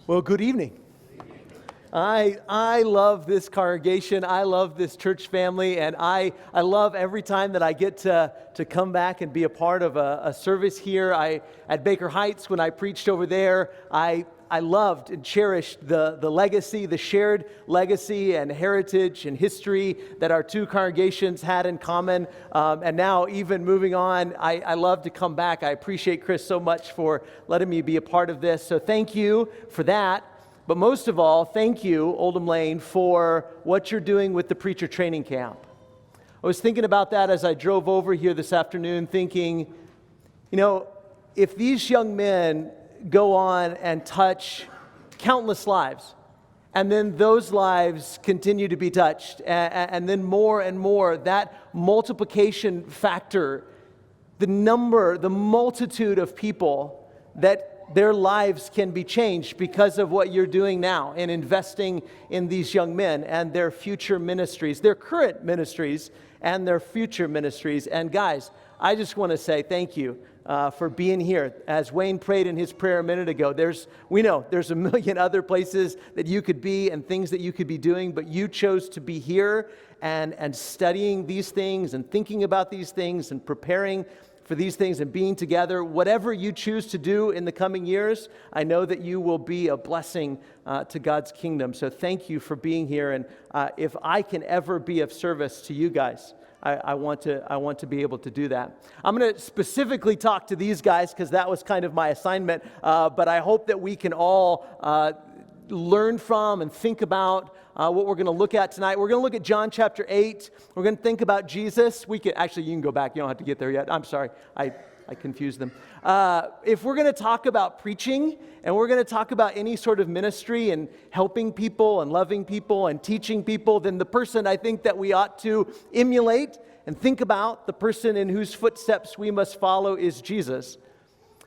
Well, good evening. I love this congregation. I love this church family, and I love every time that I get to come back and be a part of a service here. At Baker Heights, when I preached over there, I loved and cherished the legacy, the shared legacy and heritage and history that our two congregations had in common. And now, even moving on, I love to come back. I appreciate Chris so much for letting me be a part of this. So thank you for that. But most of all, thank you, Oldham Lane, for what you're doing with the preacher training camp. I was thinking about that as I drove over here this afternoon, thinking, if these young men go on and touch countless lives, and then those lives continue to be touched, and then more and more, that multiplication factor, the multitude of people that their lives can be changed because of what you're doing now and investing in these young men and their future ministries, their current ministries and their future ministries. And guys, I just want to say thank you for being here. As Wayne prayed in his prayer a minute ago, we know there's a million other places that you could be and things that you could be doing, but you chose to be here and studying these things and thinking about these things and preparing for these things and being together. Whatever you choose to do in the coming years, I know that you will be a blessing to God's kingdom. So thank you for being here. And if I can ever be of service to you guys, I want to be able to do that. I'm going to specifically talk to these guys because that was kind of my assignment. But I hope that we can all learn from and think about what we're going to look at tonight. We're going to look at John chapter 8. We're going to think about Jesus. You can go back. You don't have to get there yet. I'm sorry. I confused them. If we're going to talk about preaching and we're going to talk about any sort of ministry and helping people and loving people and teaching people, then the person I think that we ought to emulate and think about, the person in whose footsteps we must follow, is Jesus.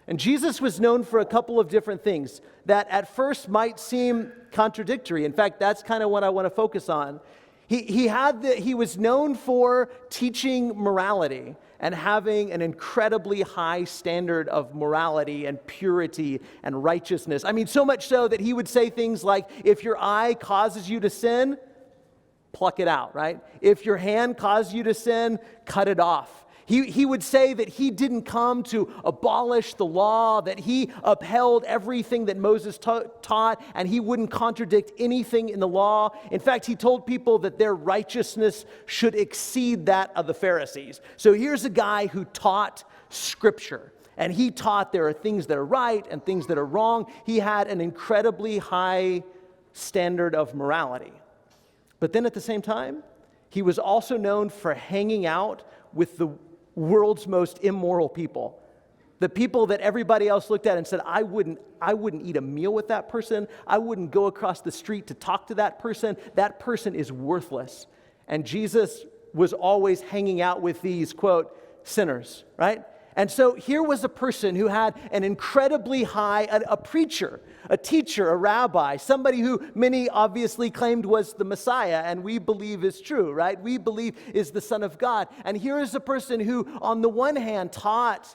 And Jesus was known for a couple of different things that at first might seem contradictory. In fact, that's kind of what I want to focus on. He was known for teaching morality and having an incredibly high standard of morality and purity and righteousness. I mean, so much so that he would say things like, if your eye causes you to sin, pluck it out, right? If your hand causes you to sin, cut it off. He would say that he didn't come to abolish the law, that he upheld everything that Moses taught, and he wouldn't contradict anything in the law. In fact, he told people that their righteousness should exceed that of the Pharisees. So here's a guy who taught Scripture, and he taught there are things that are right and things that are wrong. He had an incredibly high standard of morality. But then at the same time, he was also known for hanging out with the world's most immoral people. The people that everybody else looked at and said, I wouldn't eat a meal with that person. I wouldn't go across the street to talk to that person. That person is worthless. And Jesus was always hanging out with these, quote, sinners, right? And so here was a person who had an incredibly high, a preacher, a teacher, a rabbi, somebody who many obviously claimed was the Messiah, and we believe is true, right? We believe is the Son of God. And here is a person who, on the one hand, taught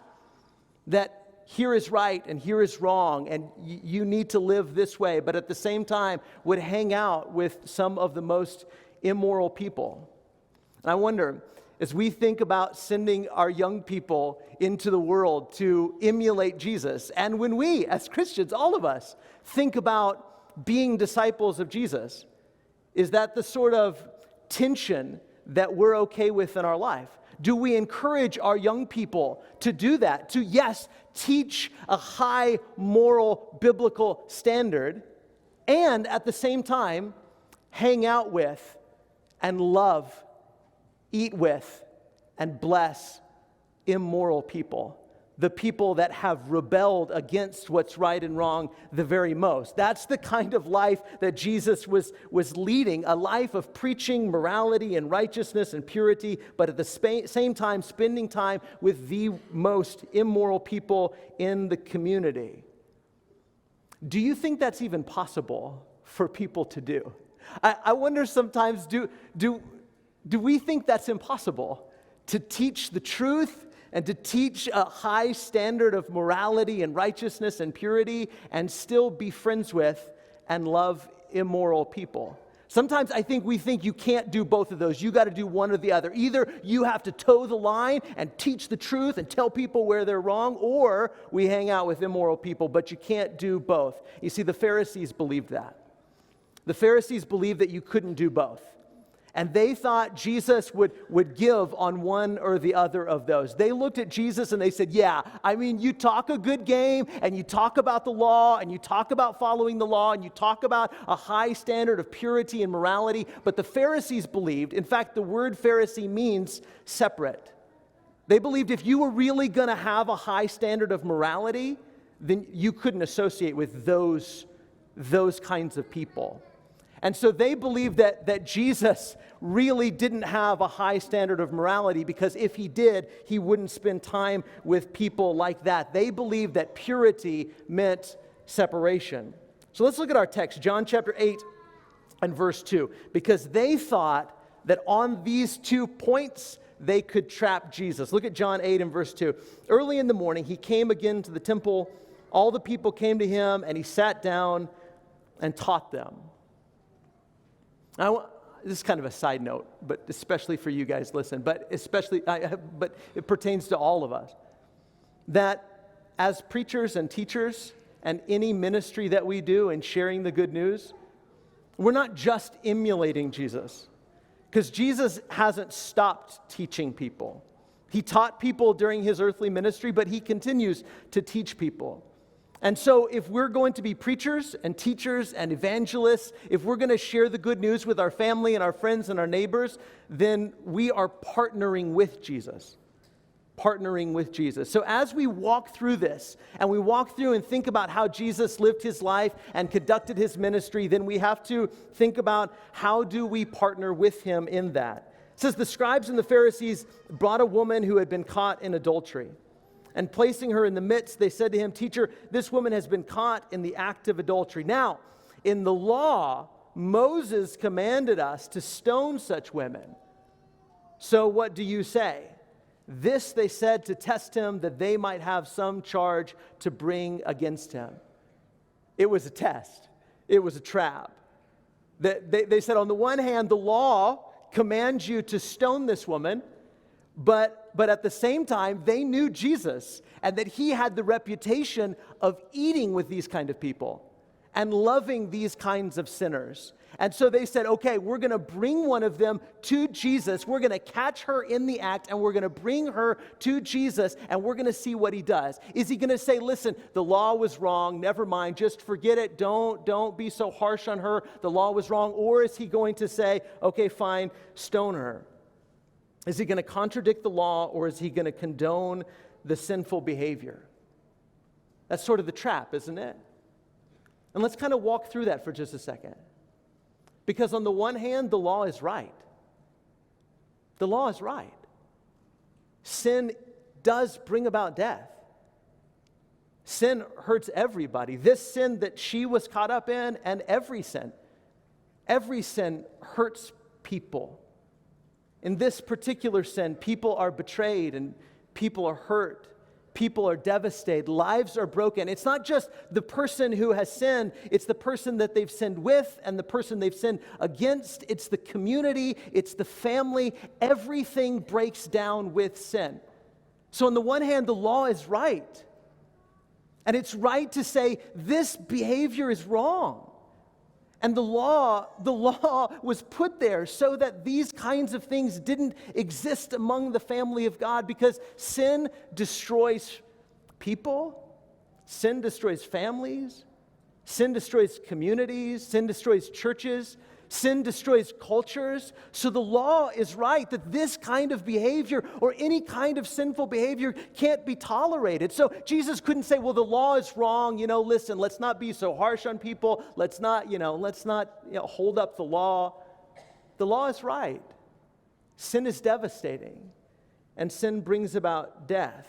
that here is right and here is wrong, and you need to live this way, but at the same time would hang out with some of the most immoral people. And I wonder, as we think about sending our young people into the world to emulate Jesus, and when we, as Christians, all of us, think about being disciples of Jesus, is that the sort of tension that we're okay with in our life? Do we encourage our young people to do that? To, yes, teach a high moral biblical standard, and at the same time, hang out with and love, eat with, and bless immoral people, the people that have rebelled against what's right and wrong the very most. That's the kind of life that Jesus was leading, a life of preaching morality and righteousness and purity, but at the same time spending time with the most immoral people in the community. Do you think that's even possible for people to do? I wonder sometimes, do we think that's impossible? To teach the truth and to teach a high standard of morality and righteousness and purity and still be friends with and love immoral people. Sometimes I think we think you can't do both of those. You got to do one or the other. Either you have to toe the line and teach the truth and tell people where they're wrong, or we hang out with immoral people, but you can't do both. You see, the Pharisees believed that. The Pharisees believed that you couldn't do both. And they thought Jesus would give on one or the other of those. They looked at Jesus and they said, yeah, I mean, you talk a good game and you talk about the law and you talk about following the law and you talk about a high standard of purity and morality. But the Pharisees believed, in fact, the word Pharisee means separate. They believed if you were really going to have a high standard of morality, then you couldn't associate with those kinds of people. And so they believed that Jesus really didn't have a high standard of morality, because if he did, he wouldn't spend time with people like that. They believed that purity meant separation. So let's look at our text, John chapter 8 and verse 2, because they thought that on these 2 points they could trap Jesus. Look at John 8 and verse 2. Early in the morning, he came again to the temple. All the people came to him, and he sat down and taught them. This is kind of a side note, but especially for you guys, listen, but it pertains to all of us, that as preachers and teachers and any ministry that we do in sharing the good news, we're not just emulating Jesus, because Jesus hasn't stopped teaching people. He taught people during his earthly ministry, but he continues to teach people. And so if we're going to be preachers and teachers and evangelists, if we're going to share the good news with our family and our friends and our neighbors, then we are partnering with Jesus. Partnering with Jesus. So as we walk through this, and we walk through and think about how Jesus lived his life and conducted his ministry, then we have to think about how do we partner with him in that. It says the scribes and the Pharisees brought a woman who had been caught in adultery. And placing her in the midst, they said to him, "Teacher, this woman has been caught in the act of adultery. Now, in the law, Moses commanded us to stone such women. So what do you say?" This they said to test him, that they might have some charge to bring against him. It was a test. It was a trap. They said, on the one hand, the law commands you to stone this woman, but at the same time, they knew Jesus and that he had the reputation of eating with these kind of people and loving these kinds of sinners. And so they said, okay, we're going to bring one of them to Jesus. We're going to catch her in the act, and we're going to bring her to Jesus, and we're going to see what he does. Is he going to say, listen, the law was wrong, never mind, just forget it, don't be so harsh on her, the law was wrong? Or is he going to say, okay, fine, stone her? Is he going to contradict the law, or is he going to condone the sinful behavior? That's sort of the trap, isn't it? And let's kind of walk through that for just a second. Because on the one hand, the law is right. The law is right. Sin does bring about death. Sin hurts everybody. This sin that she was caught up in, and every sin hurts people. In this particular sin, people are betrayed and people are hurt. People are devastated. Lives are broken. It's not just the person who has sinned. It's the person that they've sinned with and the person they've sinned against. It's the community. It's the family. Everything breaks down with sin. So on the one hand, the law is right. And it's right to say this behavior is wrong. And the law was put there so that these kinds of things didn't exist among the family of God, because sin destroys people, sin destroys families, sin destroys communities, sin destroys churches, sin destroys cultures. So the law is right that this kind of behavior or any kind of sinful behavior can't be tolerated. So Jesus couldn't say, well, the law is wrong. Listen, let's not be so harsh on people. Let's not hold up the law. The law is right. Sin is devastating, and sin brings about death.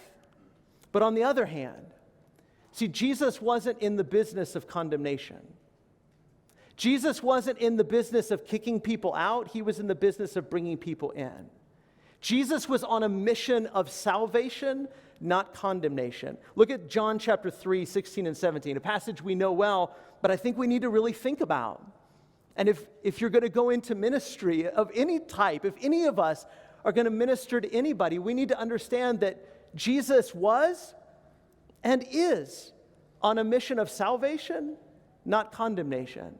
But on the other hand, see, Jesus wasn't in the business of condemnation. Jesus wasn't in the business of kicking people out. He was in the business of bringing people in. Jesus was on a mission of salvation, not condemnation. Look at John chapter 3, 16 and 17, a passage we know well, but I think we need to really think about. And if you're going to go into ministry of any type, if any of us are going to minister to anybody, we need to understand that Jesus was and is on a mission of salvation, not condemnation.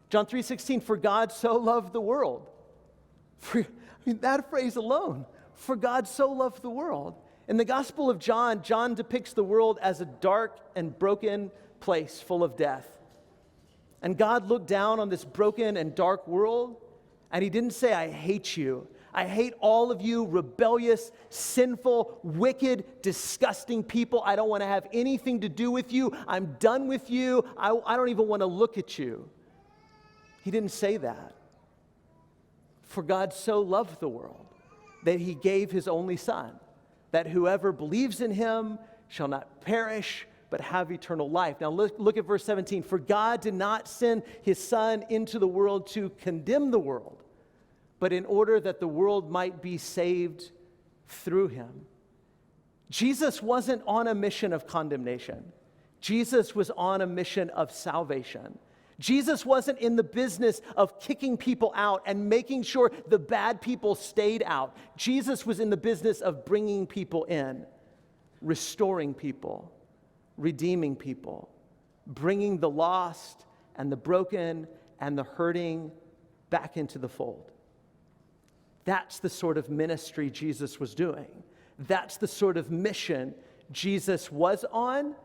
John 3:16, for God so loved the world. That phrase alone, for God so loved the world. In the Gospel of John, John depicts the world as a dark and broken place full of death. And God looked down on this broken and dark world, and he didn't say, I hate you. I hate all of you rebellious, sinful, wicked, disgusting people. I don't want to have anything to do with you. I'm done with you. I don't even want to look at you. He didn't say that. For God so loved the world that he gave his only Son, that whoever believes in him shall not perish, but have eternal life. Now look at verse 17. For God did not send his Son into the world to condemn the world, but in order that the world might be saved through him. Jesus wasn't on a mission of condemnation. Jesus was on a mission of salvation. Jesus wasn't in the business of kicking people out and making sure the bad people stayed out. Jesus was in the business of bringing people in, restoring people, redeeming people, bringing the lost and the broken and the hurting back into the fold. That's the sort of ministry Jesus was doing. That's the sort of mission Jesus was on.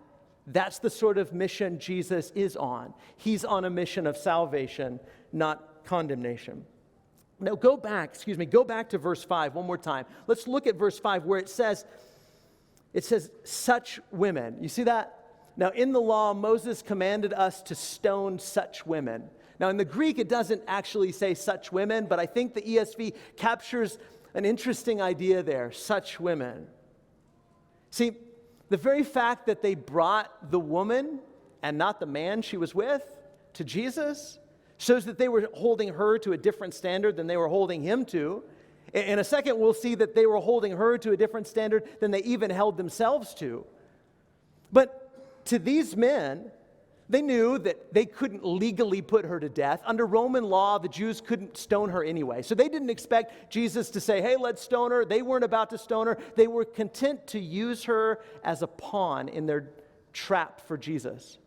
That's the sort of mission Jesus is on. He's on a mission of salvation, not condemnation. Now go back to verse 5 one more time. Let's look at verse 5 where it says, such women. You see that? Now in the law, Moses commanded us to stone such women. Now in the Greek, it doesn't actually say such women, but I think the ESV captures an interesting idea there, such women. See, the very fact that they brought the woman and not the man she was with to Jesus shows that they were holding her to a different standard than they were holding him to. In a second, we'll see that they were holding her to a different standard than they even held themselves to. But to these men, they knew that they couldn't legally put her to death. Under Roman law, the Jews couldn't stone her anyway. So they didn't expect Jesus to say, hey, let's stone her. They weren't about to stone her. They were content to use her as a pawn in their trap for Jesus.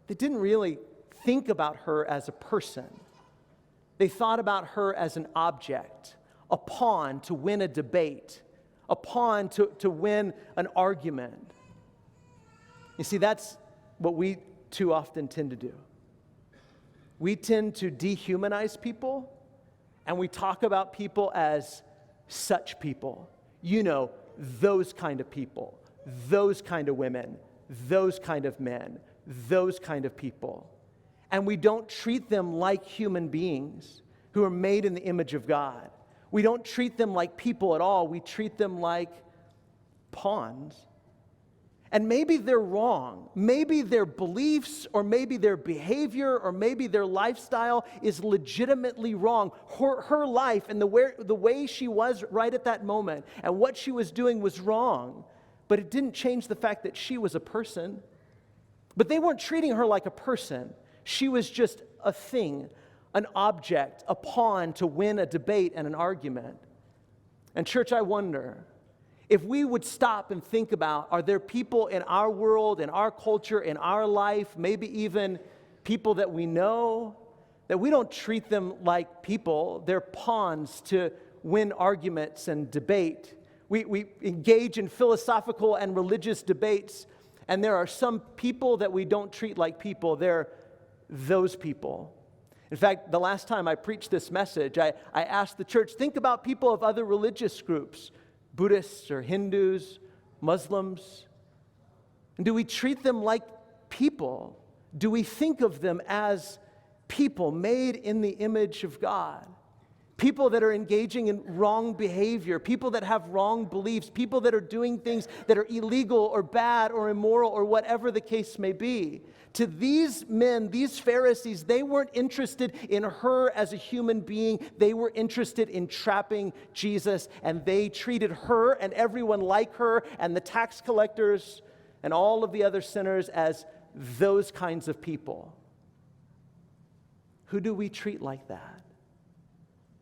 They didn't really think about her as a person. They thought about her as an object, a pawn to win a debate, a pawn to win an argument. You see, that's what we too often tend to do. We tend to dehumanize people, and we talk about people as such people. You know, those kind of people, those kind of women, those kind of men, those kind of people. And we don't treat them like human beings who are made in the image of God. We don't treat them like people at all. We treat them like pawns. And maybe they're wrong. Maybe their beliefs or maybe their behavior or maybe their lifestyle is legitimately wrong. Her life and the way she was right at that moment and what she was doing was wrong. But it didn't change the fact that she was a person. But they weren't treating her like a person. She was just a thing, an object, a pawn to win a debate and an argument. And church, I wonder, if we would stop and think about, are there people in our world, in our culture, in our life, maybe even people that we know, that we don't treat them like people. They're pawns to win arguments and debate. We engage in philosophical and religious debates, and there are some people that we don't treat like people. They're those people. In fact, the last time I preached this message, I asked the church, think about people of other religious groups, Buddhists or Hindus, Muslims. And do we treat them like people? Do we think of them as people made in the image of God? people that are engaging in wrong behavior, people that have wrong beliefs, people that are doing things that are illegal or bad or immoral or whatever the case may be. To these men, these Pharisees, they weren't interested in her as a human being. They were interested in trapping Jesus, and they treated her and everyone like her and the tax collectors and all of the other sinners as those kinds of people. Who do we treat like that?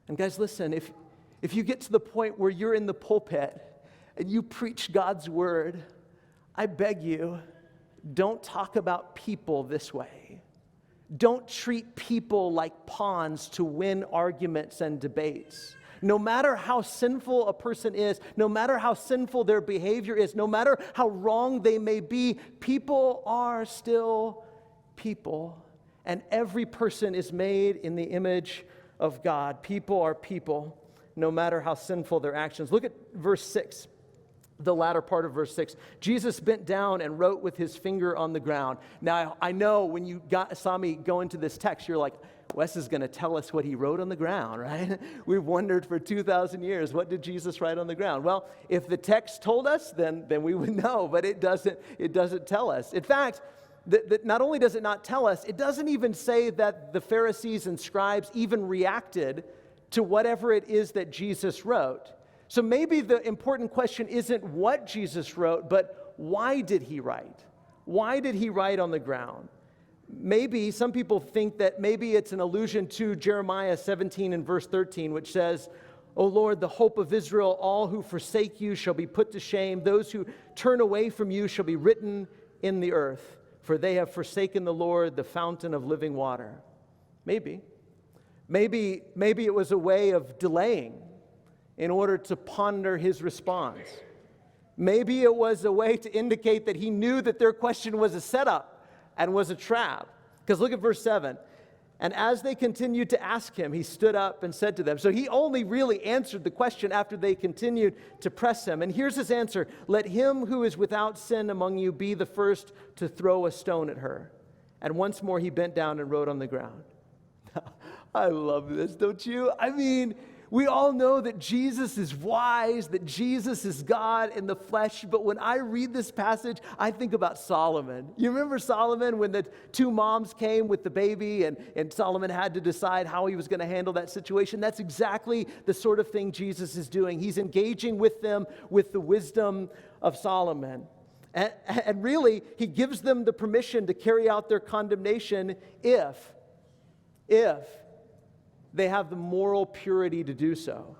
And guys, listen, if you get to the point where you're in the pulpit and you preach God's word, I beg you, don't talk about people this way. Don't treat people like pawns to win arguments and debates. No matter how sinful a person is, no matter how sinful their behavior is, no matter how wrong they may be, people are still people. And every person is made in the image of God. People are people, no matter how sinful their actions. Look at verse 6. The latter part of verse 6. Jesus bent down and wrote with his finger on the ground. Now, I know when you saw me go into this text, you're like, Wes is going to tell us what he wrote on the ground, right? We've wondered for 2,000 years, what did Jesus write on the ground? Well, if the text told us, then we would know, but it doesn't tell us. In fact, not only does it not tell us, it doesn't even say that the Pharisees and scribes even reacted to whatever it is that Jesus wrote. So maybe the important question isn't what Jesus wrote, but why did he write? Why did he write on the ground? Maybe some people think that maybe it's an allusion to Jeremiah 17 and verse 13, which says, O Lord, the hope of Israel, all who forsake you shall be put to shame. Those who turn away from you shall be written in the earth, for they have forsaken the Lord, the fountain of living water. Maybe it was a way of delaying in order to ponder his response. Maybe it was a way to indicate that he knew that their question was a setup and was a trap. Because look at verse 7. And as they continued to ask him, he stood up and said to them. So he only really answered the question after they continued to press him. And here's his answer. Let him who is without sin among you be the first to throw a stone at her. And once more he bent down and wrote on the ground. I love this, don't you? I mean, we all know that Jesus is wise, that Jesus is God in the flesh, but when I read this passage, I think about Solomon. You remember Solomon when the two moms came with the baby and Solomon had to decide how he was going to handle that situation? That's exactly the sort of thing Jesus is doing. He's engaging with them with the wisdom of Solomon. And really, he gives them the permission to carry out their condemnation if they have the moral purity to do so.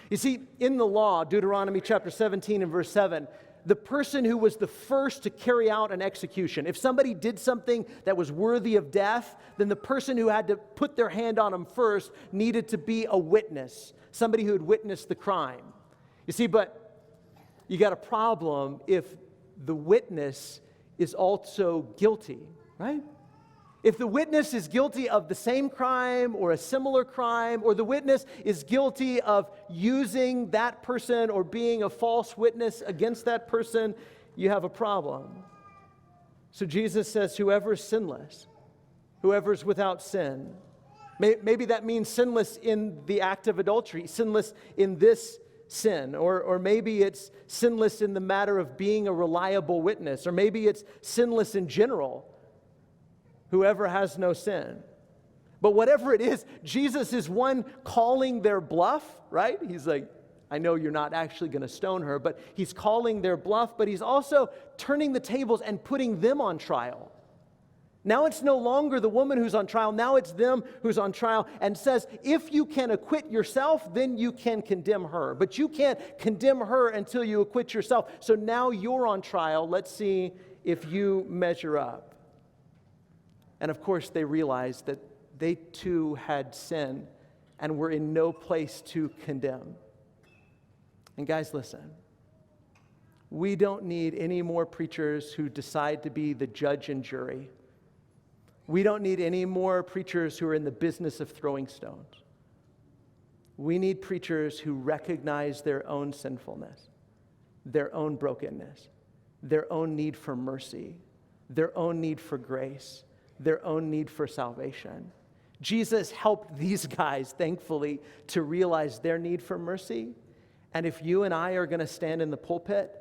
You see, in the law, Deuteronomy chapter 17 and verse 7, the person who was the first to carry out an execution, if somebody did something that was worthy of death, then the person who had to put their hand on them first needed to be a witness, somebody who had witnessed the crime. You see, but you got a problem if the witness is also guilty, right? If the witness is guilty of the same crime or a similar crime, or the witness is guilty of using that person or being a false witness against that person, you have a problem. So Jesus says, whoever is sinless, whoever is without sin, maybe that means sinless in the act of adultery, sinless in this sin, or maybe it's sinless in the matter of being a reliable witness, or maybe it's sinless in general. Whoever has no sin. But whatever it is, Jesus is one calling their bluff, right? He's like, I know you're not actually going to stone her, but he's calling their bluff, but he's also turning the tables and putting them on trial. Now it's no longer the woman who's on trial, now it's them who's on trial, and says, if you can acquit yourself, then you can condemn her. But you can't condemn her until you acquit yourself. So now you're on trial. Let's see if you measure up. And of course, they realized that they too had sinned and were in no place to condemn. And guys, listen. We don't need any more preachers who decide to be the judge and jury. We don't need any more preachers who are in the business of throwing stones. We need preachers who recognize their own sinfulness, their own brokenness, their own need for mercy, their own need for grace, their own need for salvation. Jesus helped these guys, thankfully, to realize their need for mercy. And if you and I are going to stand in the pulpit,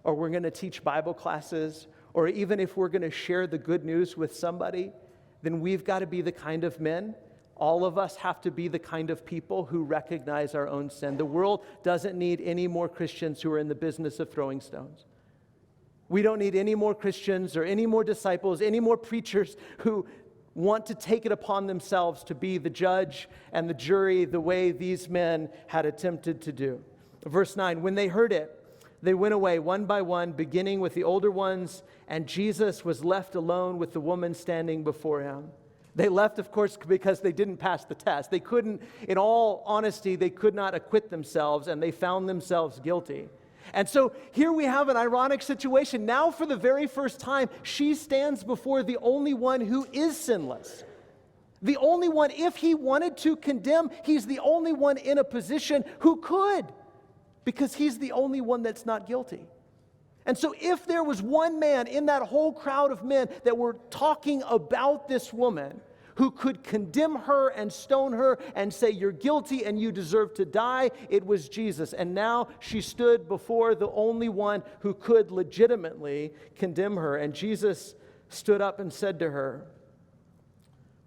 or we're going to teach Bible classes, or even if we're going to share the good news with somebody, then we've got to be the kind of men. All of us have to be the kind of people who recognize our own sin. The world doesn't need any more Christians who are in the business of throwing stones. We don't need any more Christians or any more disciples, any more preachers who want to take it upon themselves to be the judge and the jury the way these men had attempted to do. Verse 9, when they heard it, they went away one by one, beginning with the older ones, and Jesus was left alone with the woman standing before him. They left, of course, because they didn't pass the test. They couldn't, in all honesty, they could not acquit themselves, and they found themselves guilty. And so here we have an ironic situation. Now, for the very first time, she stands before the only one who is sinless. The only one, if he wanted to condemn, he's the only one in a position who could, because he's the only one that's not guilty. And so if there was one man in that whole crowd of men that were talking about this woman who could condemn her and stone her and say, you're guilty and you deserve to die, it was Jesus. And now she stood before the only one who could legitimately condemn her. And Jesus stood up and said to her,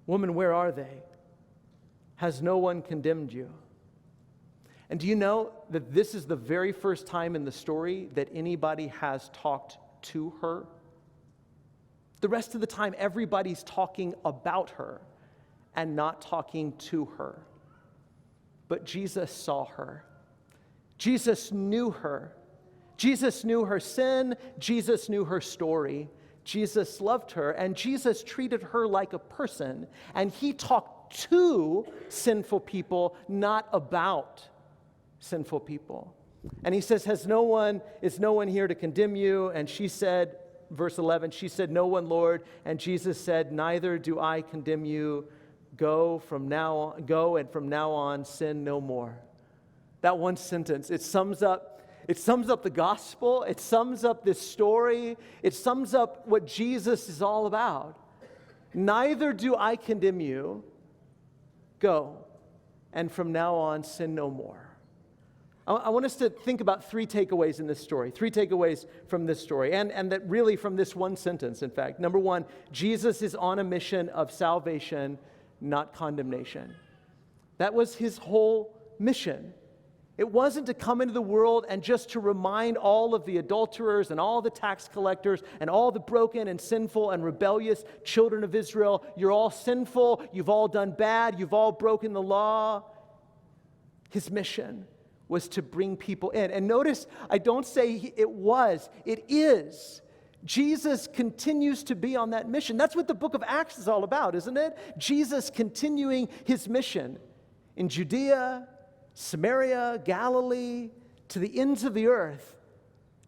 woman, where are they? Has no one condemned you? And do you know that this is the very first time in the story that anybody has talked to her? The rest of the time, everybody's talking about her and not talking to her. But Jesus saw her. Jesus knew her. Jesus knew her sin. Jesus knew her story. Jesus loved her, and Jesus treated her like a person, and he talked to sinful people, not about sinful people. And he says, is no one here to condemn you? And she said, verse 11, she said, no one, Lord. And Jesus said, neither do I condemn you. Go and from now on sin no more. That one sentence, it sums up the gospel. It sums up this story. It sums up what Jesus is all about. Neither do I condemn you. Go and from now on sin no more. I want us to think about three takeaways in this story, three takeaways from this story, and that really from this one sentence, in fact. Number one, Jesus is on a mission of salvation, not condemnation. That was his whole mission. It wasn't to come into the world and just to remind all of the adulterers and all the tax collectors and all the broken and sinful and rebellious children of Israel, you're all sinful, you've all done bad, you've all broken the law. His mission was to bring people in. And notice, I don't say it is. Jesus continues to be on that mission. That's what the book of Acts is all about, isn't it? Jesus continuing his mission in Judea, Samaria, Galilee, to the ends of the earth.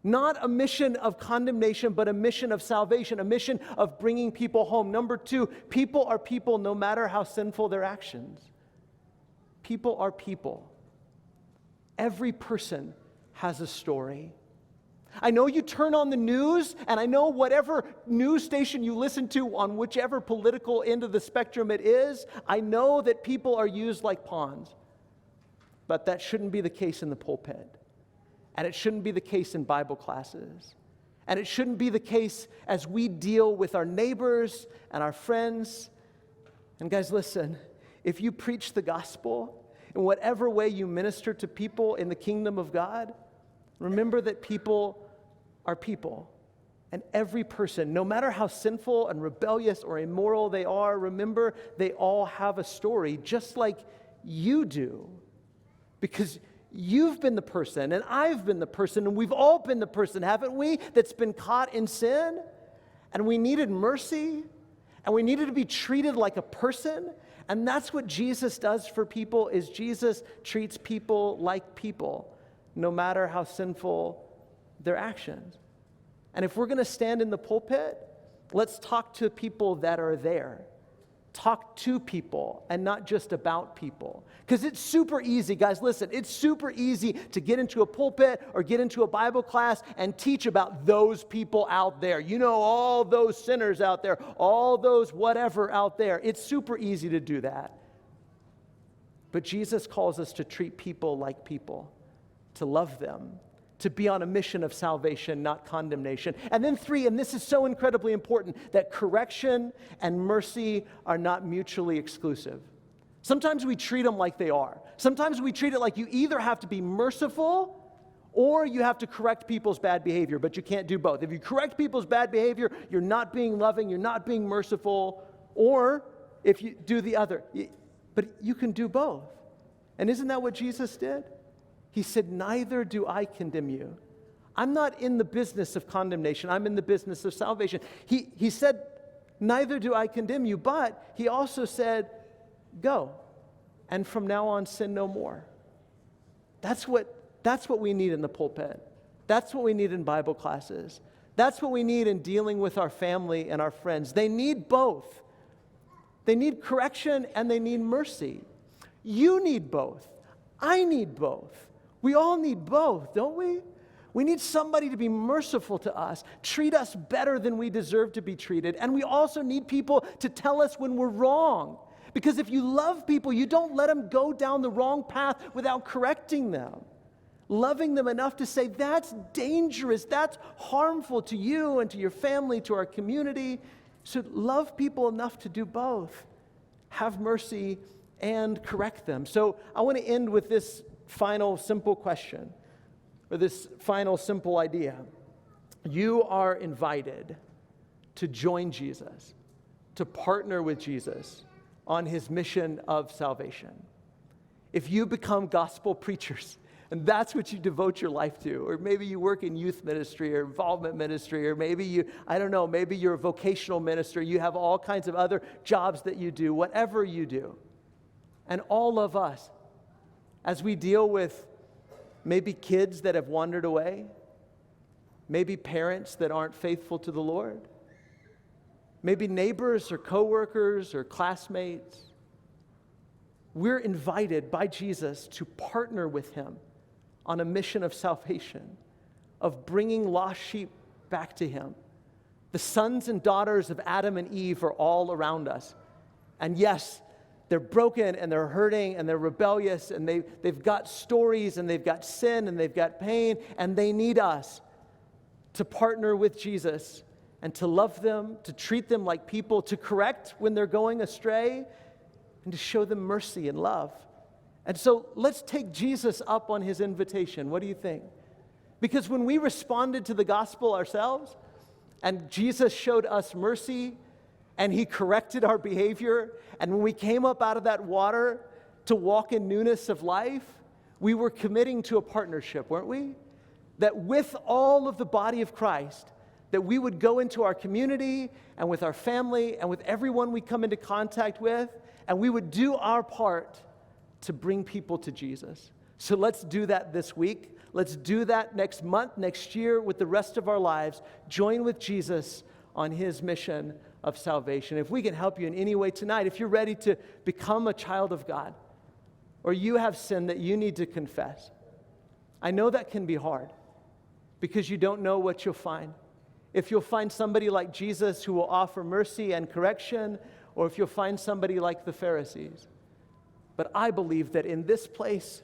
Not a mission of condemnation, but a mission of salvation, a mission of bringing people home. Number two, people are people no matter how sinful their actions. People are people. Every person has a story. I know you turn on the news, and I know whatever news station you listen to on whichever political end of the spectrum it is, I know that people are used like pawns. But that shouldn't be the case in the pulpit. And it shouldn't be the case in Bible classes. And it shouldn't be the case as we deal with our neighbors and our friends. And guys, listen, if you preach the gospel, in whatever way you minister to people in the kingdom of God, remember that people are people. And every person, no matter how sinful and rebellious or immoral they are, remember they all have a story just like you do. Because you've been the person, and I've been the person, and we've all been the person, haven't we, that's been caught in sin, and we needed mercy, and we needed to be treated like a person. And that's what Jesus does for people, is Jesus treats people like people, no matter how sinful their actions. And if we're going to stand in the pulpit, let's talk to people that are there. talk to people and not just about people. Because it's super easy, guys, listen, it's super easy to get into a pulpit or get into a Bible class and teach about those people out there. You know, all those sinners out there, all those whatever out there. It's super easy to do that. But Jesus calls us to treat people like people, to love them, to be on a mission of salvation, not condemnation. And then 3, and this is so incredibly important, that correction and mercy are not mutually exclusive. Sometimes we treat them like they are. Sometimes we treat it like you either have to be merciful or you have to correct people's bad behavior, but you can't do both. If you correct people's bad behavior, you're not being loving, you're not being merciful, or if you do the other. But you can do both. And isn't that what Jesus did? He said, neither do I condemn you. I'm not in the business of condemnation. I'm in the business of salvation. He said, neither do I condemn you, but he also said, go, and from now on sin no more. That's what we need in the pulpit. That's what we need in Bible classes. That's what we need in dealing with our family and our friends. They need both. They need correction and they need mercy. You need both. I need both. We all need both, don't we? We need somebody to be merciful to us, treat us better than we deserve to be treated. And we also need people to tell us when we're wrong. Because if you love people, you don't let them go down the wrong path without correcting them. Loving them enough to say, that's dangerous, that's harmful to you and to your family, to our community. So love people enough to do both. Have mercy and correct them. So I want to end with this final simple question, or this final simple idea. You are invited to join Jesus, to partner with Jesus on his mission of salvation. If you become gospel preachers, and that's what you devote your life to, or maybe you work in youth ministry or involvement ministry, or maybe maybe you're a vocational minister, you have all kinds of other jobs that you do, whatever you do. And all of us, as we deal with maybe kids that have wandered away, maybe parents that aren't faithful to the Lord, maybe neighbors or coworkers or classmates, we're invited by Jesus to partner with him on a mission of salvation, of bringing lost sheep back to him. The sons and daughters of Adam and Eve are all around us. And yes, they're broken and they're hurting and they're rebellious and they've got stories and they've got sin and they've got pain, and they need us to partner with Jesus and to love them, to treat them like people, to correct when they're going astray, and to show them mercy and love. And so let's take Jesus up on his invitation. What do you think? Because when we responded to the gospel ourselves, and Jesus showed us mercy, and he corrected our behavior, and when we came up out of that water to walk in newness of life, we were committing to a partnership, weren't we? That with all of the body of Christ, that we would go into our community and with our family and with everyone we come into contact with, and we would do our part to bring people to Jesus. So let's do that this week. Let's do that next month, next year, with the rest of our lives. Join with Jesus on his mission of salvation. If we can help you in any way tonight, if you're ready to become a child of God, or you have sin that you need to confess, I know that can be hard because you don't know what you'll find. If you'll find somebody like Jesus who will offer mercy and correction, or if you'll find somebody like the Pharisees. But I believe that in this place,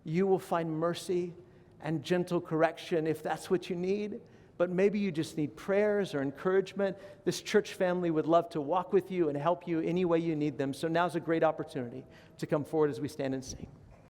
you will find mercy and gentle correction if that's what you need. But maybe you just need prayers or encouragement. This church family would love to walk with you and help you any way you need them. So now's a great opportunity to come forward as we stand and sing.